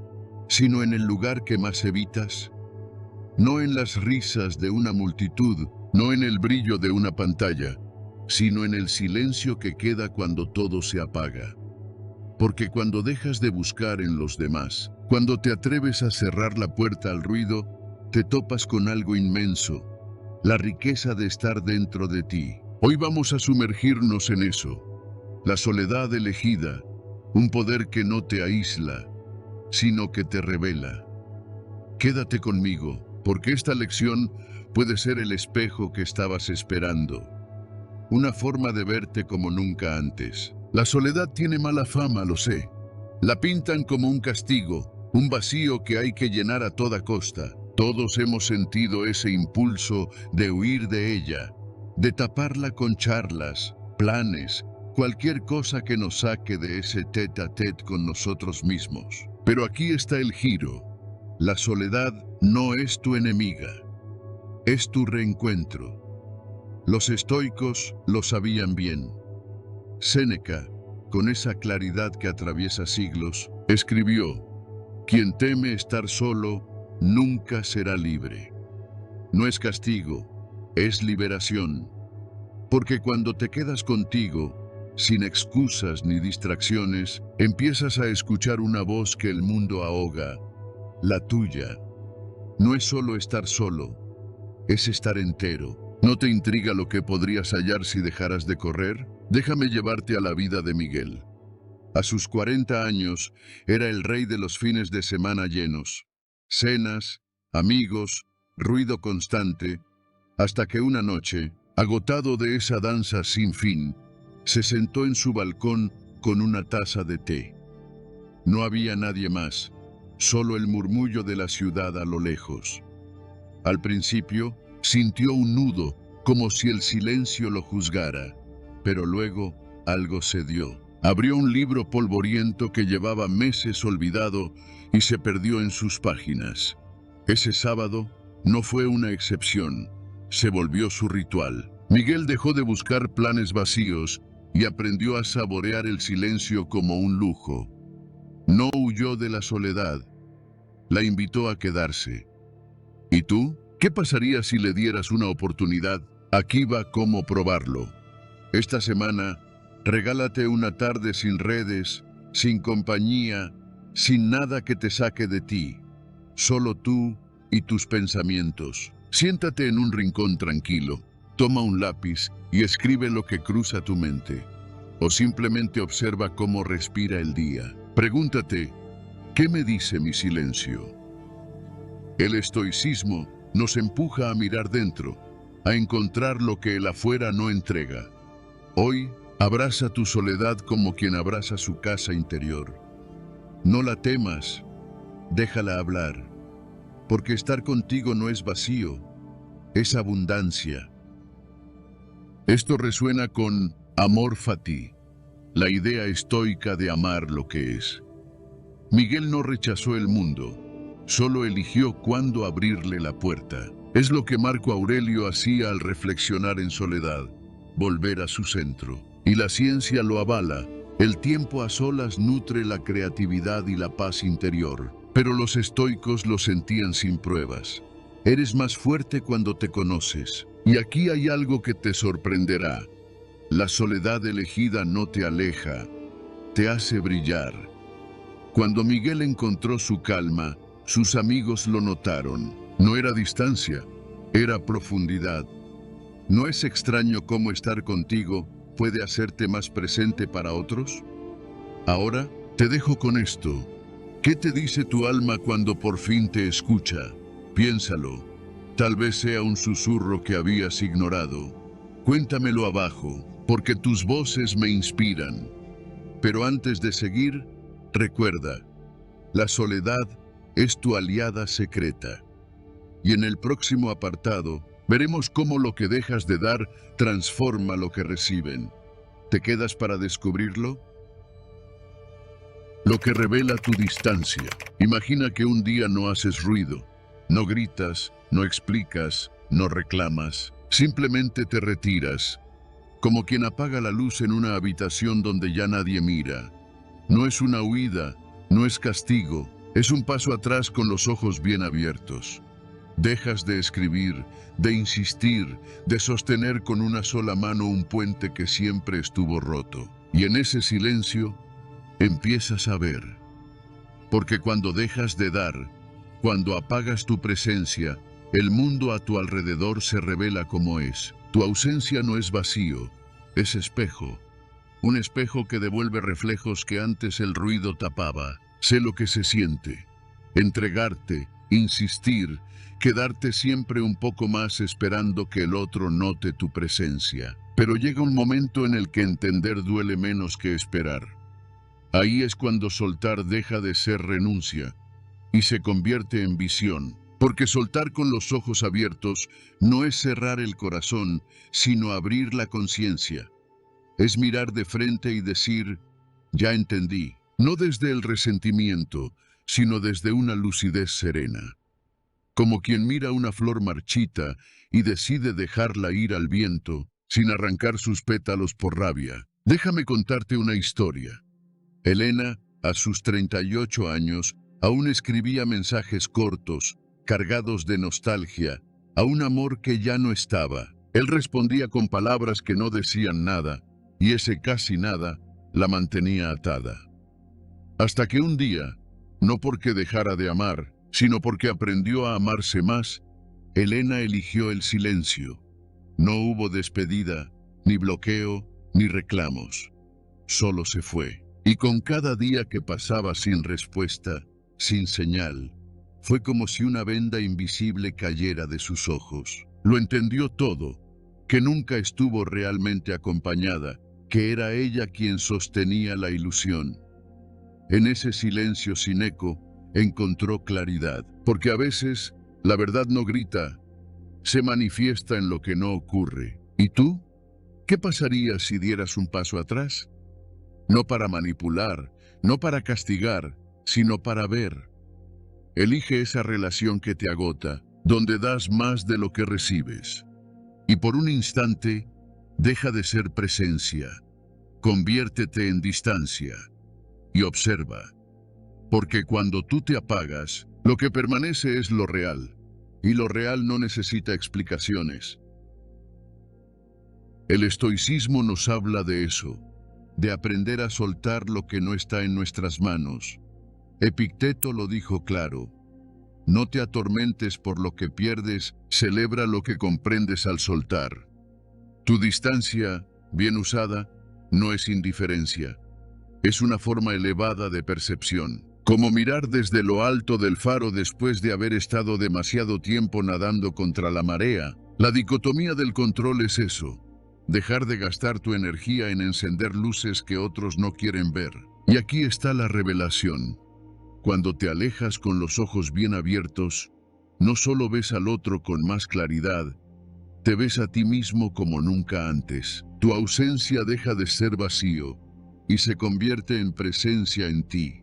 sino en el lugar que más evitas? No en las risas de una multitud, no en el brillo de una pantalla, sino en el silencio que queda cuando todo se apaga. Porque cuando dejas de buscar en los demás, cuando te atreves a cerrar la puerta al ruido, te topas con algo inmenso, la riqueza de estar dentro de ti. Hoy vamos a sumergirnos en eso. La soledad elegida, un poder que no te aísla, sino que te revela. Quédate conmigo, porque esta lección puede ser el espejo que estabas esperando. Una forma de verte como nunca antes. La soledad tiene mala fama, lo sé. La pintan como un castigo, un vacío que hay que llenar a toda costa. Todos hemos sentido ese impulso de huir de ella, de taparla con charlas, planes, cualquier cosa que nos saque de ese tete a tete con nosotros mismos. Pero aquí está el giro. La soledad no es tu enemiga, es tu reencuentro. Los estoicos lo sabían bien. Séneca, con esa claridad que atraviesa siglos, escribió: quien teme estar solo, nunca será libre. No es castigo, es liberación. Porque cuando te quedas contigo, sin excusas ni distracciones, empiezas a escuchar una voz que el mundo ahoga, la tuya. No es solo estar solo, es estar entero. ¿No te intriga lo que podrías hallar si dejaras de correr? Déjame llevarte a la vida de Miguel. A sus 40 años, era el rey de los fines de semana llenos. Cenas, amigos, ruido constante, hasta que una noche, agotado de esa danza sin fin, se sentó en su balcón con una taza de té. No había nadie más, solo el murmullo de la ciudad a lo lejos. Al principio, sintió un nudo, como si el silencio lo juzgara, pero luego algo cedió. Abrió un libro polvoriento que llevaba meses olvidado y se perdió en sus páginas. Ese sábado no fue una excepción, se volvió su ritual. Miguel dejó de buscar planes vacíos y aprendió a saborear el silencio como un lujo. No huyó de la soledad, la invitó a quedarse. ¿Y tú? ¿Qué pasaría si le dieras una oportunidad? Aquí va cómo probarlo. Esta semana, regálate una tarde sin redes, sin compañía, sin nada que te saque de ti. Solo tú y tus pensamientos. Siéntate en un rincón tranquilo, toma un lápiz y escribe lo que cruza tu mente. O simplemente observa cómo respira el día. Pregúntate, ¿qué me dice mi silencio? El estoicismo nos empuja a mirar dentro, a encontrar lo que el afuera no entrega. Hoy, abraza tu soledad como quien abraza su casa interior. No la temas, déjala hablar, porque estar contigo no es vacío, es abundancia. Esto resuena con amor fati, la idea estoica de amar lo que es. Miguel no rechazó el mundo, solo eligió cuándo abrirle la puerta. Es lo que Marco Aurelio hacía al reflexionar en soledad, volver a su centro. Y la ciencia lo avala. El tiempo a solas nutre la creatividad y la paz interior. Pero los estoicos lo sentían sin pruebas. Eres más fuerte cuando te conoces. Y aquí hay algo que te sorprenderá. La soledad elegida no te aleja, te hace brillar. Cuando Miguel encontró su calma, sus amigos lo notaron. No era distancia, era profundidad. ¿No es extraño cómo estar contigo puede hacerte más presente para otros? Ahora, te dejo con esto. ¿Qué te dice tu alma cuando por fin te escucha? Piénsalo. Tal vez sea un susurro que habías ignorado. Cuéntamelo abajo, porque tus voces me inspiran. Pero antes de seguir, recuerda, la soledad es tu aliada secreta. Y en el próximo apartado, veremos cómo lo que dejas de dar transforma lo que reciben. ¿Te quedas para descubrirlo? Lo que revela tu distancia. Imagina que un día no haces ruido, no gritas, no explicas, no reclamas, simplemente te retiras, como quien apaga la luz en una habitación donde ya nadie mira. No es una huida, no es castigo, es un paso atrás con los ojos bien abiertos. Dejas de escribir, de insistir, de sostener con una sola mano un puente que siempre estuvo roto. Y en ese silencio empiezas a ver. Porque cuando dejas de dar, cuando apagas tu presencia, el mundo a tu alrededor se revela como es. Tu ausencia no es vacío, es espejo. Un espejo que devuelve reflejos que antes el ruido tapaba. Sé lo que se siente. Entregarte, insistir, quedarte siempre un poco más esperando que el otro note tu presencia. Pero llega un momento en el que entender duele menos que esperar. Ahí es cuando soltar deja de ser renuncia y se convierte en visión. Porque soltar con los ojos abiertos no es cerrar el corazón, sino abrir la conciencia. Es mirar de frente y decir, ya entendí, no desde el resentimiento, sino desde una lucidez serena. Como quien mira una flor marchita y decide dejarla ir al viento, sin arrancar sus pétalos por rabia. Déjame contarte una historia. Elena, a sus 38 años, aún escribía mensajes cortos, cargados de nostalgia, a un amor que ya no estaba. Él respondía con palabras que no decían nada, y ese casi nada la mantenía atada. Hasta que un día, no porque dejara de amar, sino porque aprendió a amarse más, Elena eligió el silencio. No hubo despedida, ni bloqueo, ni reclamos. Solo se fue. Y con cada día que pasaba sin respuesta, sin señal, fue como si una venda invisible cayera de sus ojos. Lo entendió todo, que nunca estuvo realmente acompañada, que era ella quien sostenía la ilusión. En ese silencio sin eco, encontró claridad, porque a veces la verdad no grita, se manifiesta en lo que no ocurre. ¿Y tú? ¿Qué pasaría si dieras un paso atrás? No para manipular, no para castigar, sino para ver. Elige esa relación que te agota, donde das más de lo que recibes. Y por un instante, deja de ser presencia. Conviértete en distancia. Y observa. Porque cuando tú te apagas, lo que permanece es lo real. Y lo real no necesita explicaciones. El estoicismo nos habla de eso, de aprender a soltar lo que no está en nuestras manos. Epicteto lo dijo claro. No te atormentes por lo que pierdes, celebra lo que comprendes al soltar. Tu distancia, bien usada, no es indiferencia. Es una forma elevada de percepción. Como mirar desde lo alto del faro después de haber estado demasiado tiempo nadando contra la marea. La dicotomía del control es eso. Dejar de gastar tu energía en encender luces que otros no quieren ver. Y aquí está la revelación. Cuando te alejas con los ojos bien abiertos, no solo ves al otro con más claridad, te ves a ti mismo como nunca antes. Tu ausencia deja de ser vacío y se convierte en presencia en ti.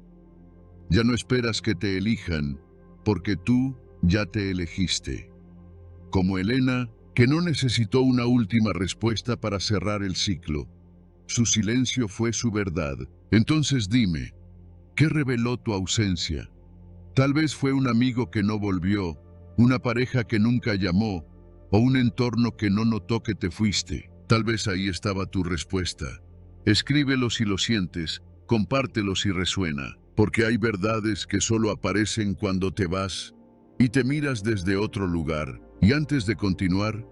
Ya no esperas que te elijan, porque tú ya te elegiste. Como Elena, que no necesitó una última respuesta para cerrar el ciclo. Su silencio fue su verdad. Entonces dime, ¿qué reveló tu ausencia? Tal vez fue un amigo que no volvió, una pareja que nunca llamó, o un entorno que no notó que te fuiste. Tal vez ahí estaba tu respuesta. Escríbelo si lo sientes, compártelo si resuena, porque hay verdades que solo aparecen cuando te vas y te miras desde otro lugar. Y antes de continuar,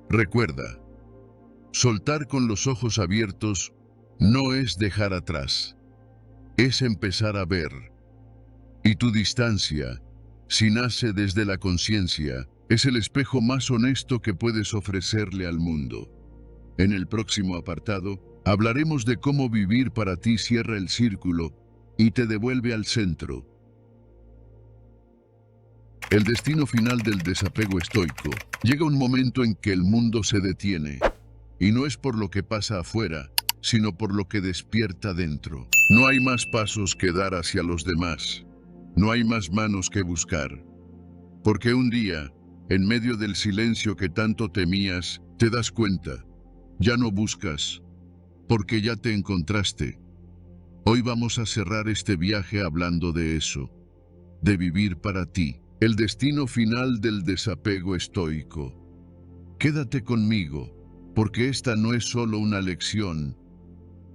recuerda, soltar con los ojos abiertos no es dejar atrás, es empezar a ver. Y tu distancia, si nace desde la conciencia, es el espejo más honesto que puedes ofrecerle al mundo. En el próximo apartado, hablaremos de cómo vivir para ti cierra el círculo y te devuelve al centro. El destino final del desapego estoico. Llega un momento en que el mundo se detiene, y no es por lo que pasa afuera, sino por lo que despierta dentro. No hay más pasos que dar hacia los demás. No hay más manos que buscar. Porque un día, en medio del silencio que tanto temías, te das cuenta. Ya no buscas, porque ya te encontraste. Hoy vamos a cerrar este viaje hablando de eso, de vivir para ti, el destino final del desapego estoico. Quédate conmigo, porque esta no es solo una lección,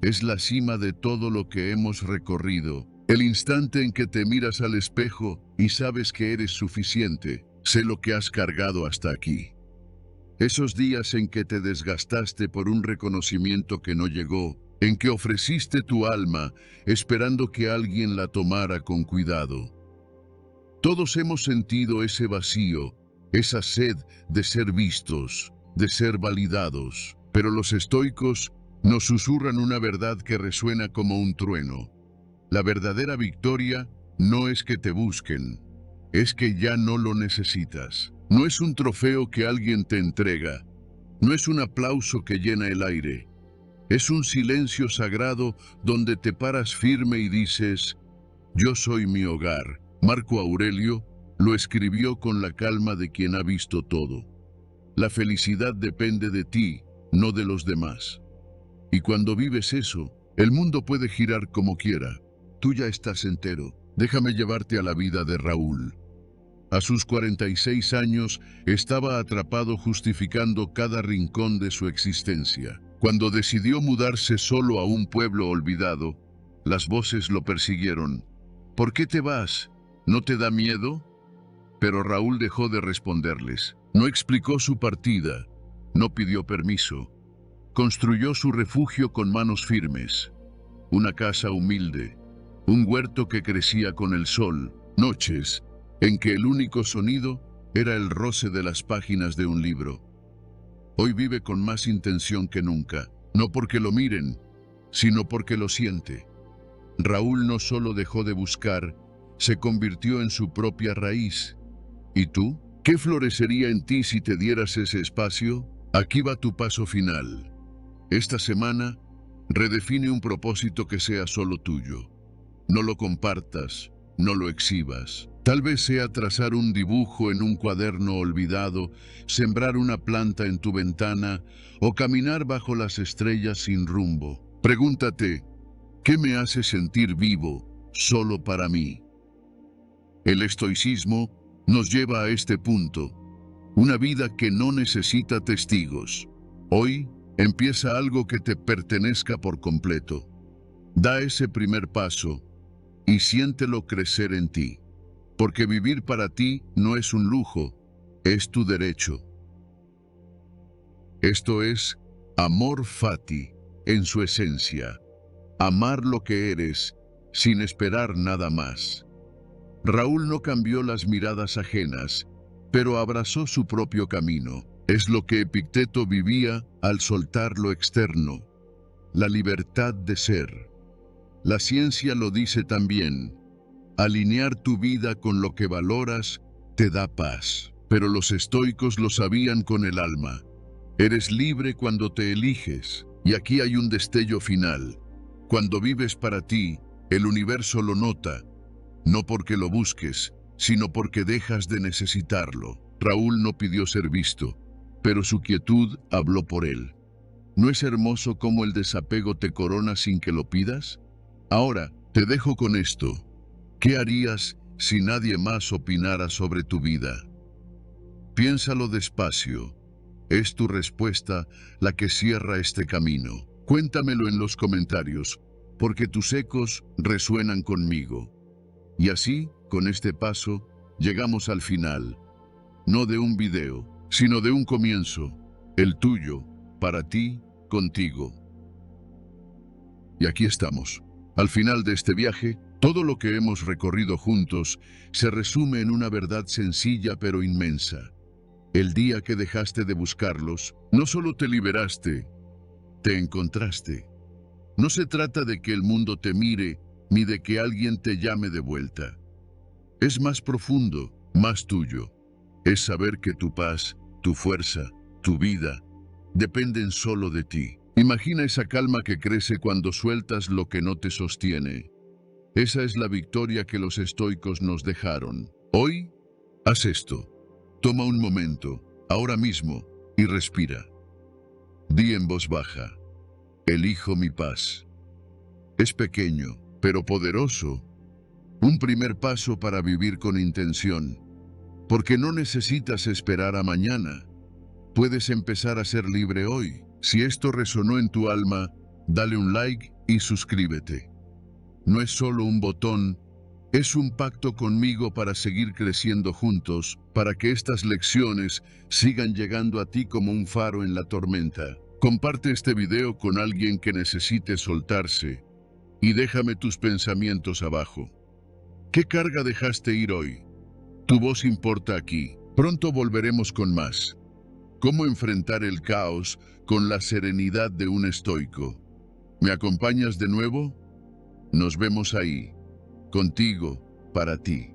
es la cima de todo lo que hemos recorrido. El instante en que te miras al espejo y sabes que eres suficiente, sé lo que has cargado hasta aquí. Esos días en que te desgastaste por un reconocimiento que no llegó, en que ofreciste tu alma esperando que alguien la tomara con cuidado. Todos hemos sentido ese vacío, esa sed de ser vistos, de ser validados, pero los estoicos nos susurran una verdad que resuena como un trueno. La verdadera victoria no es que te busquen, es que ya no lo necesitas. No es un trofeo que alguien te entrega, no es un aplauso que llena el aire. Es un silencio sagrado donde te paras firme y dices, yo soy mi hogar. Marco Aurelio lo escribió con la calma de quien ha visto todo. La felicidad depende de ti, no de los demás. Y cuando vives eso, el mundo puede girar como quiera. Tú ya estás entero. Déjame llevarte a la vida de Raúl. A sus 46 años, estaba atrapado justificando cada rincón de su existencia. Cuando decidió mudarse solo a un pueblo olvidado, las voces lo persiguieron. ¿Por qué te vas? ¿No te da miedo? Pero Raúl dejó de responderles. No explicó su partida, no pidió permiso. Construyó su refugio con manos firmes. Una casa humilde, un huerto que crecía con el sol, noches en que el único sonido era el roce de las páginas de un libro. Hoy vive con más intención que nunca, no porque lo miren, sino porque lo siente. Raúl no solo dejó de buscar, se convirtió en su propia raíz. ¿Y tú? ¿Qué florecería en ti si te dieras ese espacio? Aquí va tu paso final. Esta semana, redefine un propósito que sea solo tuyo. No lo compartas, no lo exhibas. Tal vez sea trazar un dibujo en un cuaderno olvidado, sembrar una planta en tu ventana o caminar bajo las estrellas sin rumbo. Pregúntate, ¿qué me hace sentir vivo solo para mí? El estoicismo nos lleva a este punto, una vida que no necesita testigos. Hoy empieza algo que te pertenezca por completo. Da ese primer paso y siéntelo crecer en ti. Porque vivir para ti no es un lujo, es tu derecho. Esto es amor fati en su esencia. Amar lo que eres sin esperar nada más. Raúl no cambió las miradas ajenas, pero abrazó su propio camino. Es lo que Epicteto vivía al soltar lo externo, la libertad de ser. La ciencia lo dice también. Alinear tu vida con lo que valoras te da paz. Pero los estoicos lo sabían con el alma. Eres libre cuando te eliges. Y aquí hay un destello final. Cuando vives para ti, el universo lo nota. No porque lo busques, sino porque dejas de necesitarlo. Raúl no pidió ser visto, pero su quietud habló por él. ¿No es hermoso cómo el desapego te corona sin que lo pidas? Ahora, te dejo con esto. ¿Qué harías si nadie más opinara sobre tu vida? Piénsalo despacio. Es tu respuesta la que cierra este camino. Cuéntamelo en los comentarios, porque tus ecos resuenan conmigo. Y así, con este paso, llegamos al final. No de un video, sino de un comienzo. El tuyo, para ti, contigo. Y aquí estamos. Al final de este viaje, todo lo que hemos recorrido juntos se resume en una verdad sencilla pero inmensa. El día que dejaste de buscarlos, no solo te liberaste, te encontraste. No se trata de que el mundo te mire, ni de que alguien te llame de vuelta. Es más profundo, más tuyo. Es saber que tu paz, tu fuerza, tu vida, dependen solo de ti. Imagina esa calma que crece cuando sueltas lo que no te sostiene. Esa es la victoria que los estoicos nos dejaron. Hoy, haz esto. Toma un momento, ahora mismo, y respira. Di en voz baja, elijo mi paz. Es pequeño, pero poderoso. Un primer paso para vivir con intención. Porque no necesitas esperar a mañana. Puedes empezar a ser libre hoy. Si esto resonó en tu alma, dale un like y suscríbete. No es solo un botón, es un pacto conmigo para seguir creciendo juntos, para que estas lecciones sigan llegando a ti como un faro en la tormenta. Comparte este video con alguien que necesite soltarse y déjame tus pensamientos abajo. ¿Qué carga dejaste ir hoy? Tu voz importa aquí. Pronto volveremos con más. ¿Cómo enfrentar el caos con la serenidad de un estoico? ¿Me acompañas de nuevo? Nos vemos ahí. Contigo, para ti.